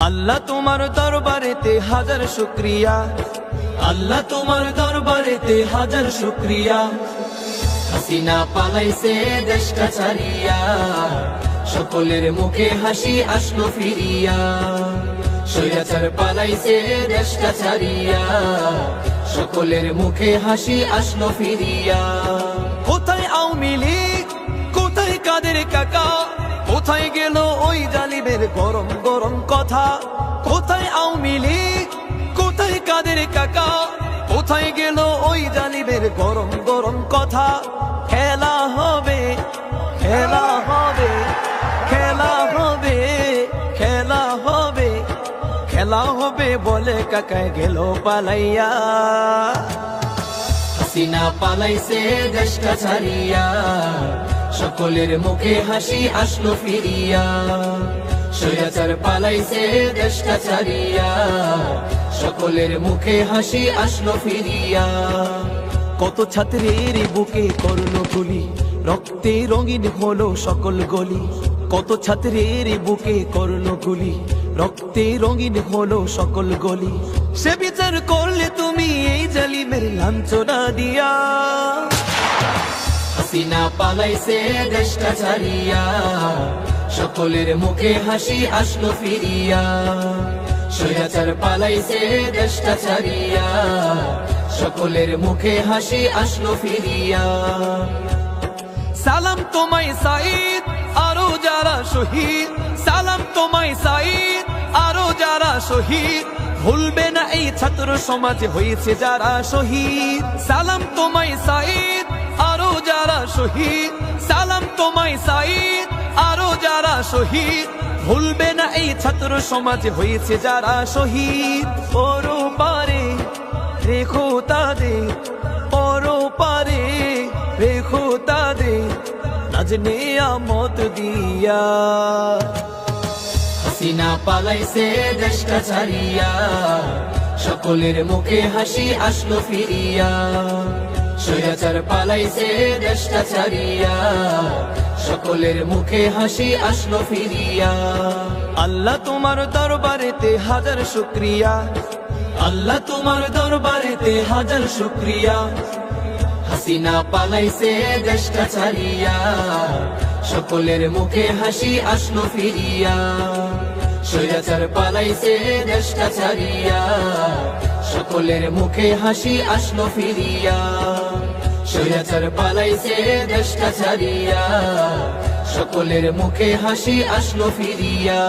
আল্লাহ তোমার দরবারেতে হাজার শুকরিয়া, আল্লাহ তোমার দরবারেতে হাজার শুকরিয়া। হাসিনা পালাইছে দেশটা ছাড়িয়া, সকলের মুখে হাসি আসলো ফিরিয়া। স্বৈরাচার পালাইছে দেশটা ছাড়িয়া, সকলের মুখে হাসি আসলো ফিরিয়া। কোথায় আওয়ামী লীগ, কোথায় কাদের কাকা, কোথায় গেল ওই জালিমের গরম গরম কথা। কোথায় আওয়ামী লীগ, কোথায় কাদের কাকা, কোথায় গেল ওই জালিমের গরম গরম কথা। খেলা হবে, খেলা হবে, খেলা হবে, খেলা হবে, খেলা হবে বলে কাকায় গেল পালাইয়া। হাসিনা পালাইছে দেশটা ছাড়িয়া, সকলের মুখে হাসি আসলো ফিরিয়া। স্বৈরাচার পালাইছে দেশটা ছাড়িয়া, সকলের মুখে হাসি আসলো ফিরিয়া। কত ছাত্রের বুকে করলো গুলি, রক্তে রঙিন হলো সকল গলি। কত ছাত্রের বুকে করলো গুলি, রক্তে রঙিন হলো সকল গলি। সে বিচার করলে তুমি এই জালিমের লাঞ্ছনা দিয়া। হাসিনা পালাইছে দেশটা ছাড়িয়া, সকলের মুখে হাসি আসলো ফিরিয়া। স্বৈরাচার পালাইছে দেশটা ছাড়িয়া, সকলের মুখে হাসি আসলো ফিরিয়া। সালাম তোমায় সাঈদ, আরো যারা শহীদ, সালাম তোমায় সাঈদ, আরো যারা শহীদ। ভুলবে না এই ছাত্র সমাজে হয়েছে যারা শহীদ। সালাম তোমায় সাঈদ, আরো যারা শহীদ, সালাম তোমায় সাঈদ, আরো যারা শহীদ। ভুলবে না এই ছাত্র সমাজে হয়েছে যারা শহীদ। ওরো পারে রেখো তাদের, ওরো পারে রেখো তাদের, নাজ নিয়ামত দিয়া। হাসিনা পালাইছে দেশটা ছাড়িয়া, সকলের মুখে হাসি আসলো ফিরিয়া। স্বৈরাচার পালাইছে দেশটা ছাড়িয়া, সকলের মুখে হাসি আসলো ফিরিয়া। আল্লাহ তোমার দরবারেতে হাজার শুকরিয়া, আল্লাহ তোমার দরবারেতে হাজার শুকরিয়া। হাসিনা পালাইছে দেশটা ছাড়িয়া, সকলের মুখে হাসি আসলো ফিরিয়া। স্বৈরাচার পালাইছে দেশটা ছাড়িয়া, সকলের মুখে হাসি আসলো ফিরিয়া। স্বৈরাচার পালাইছে দেশটা ছাড়িয়া, সকলের মুখে হাসি আসলো ফিরিয়া।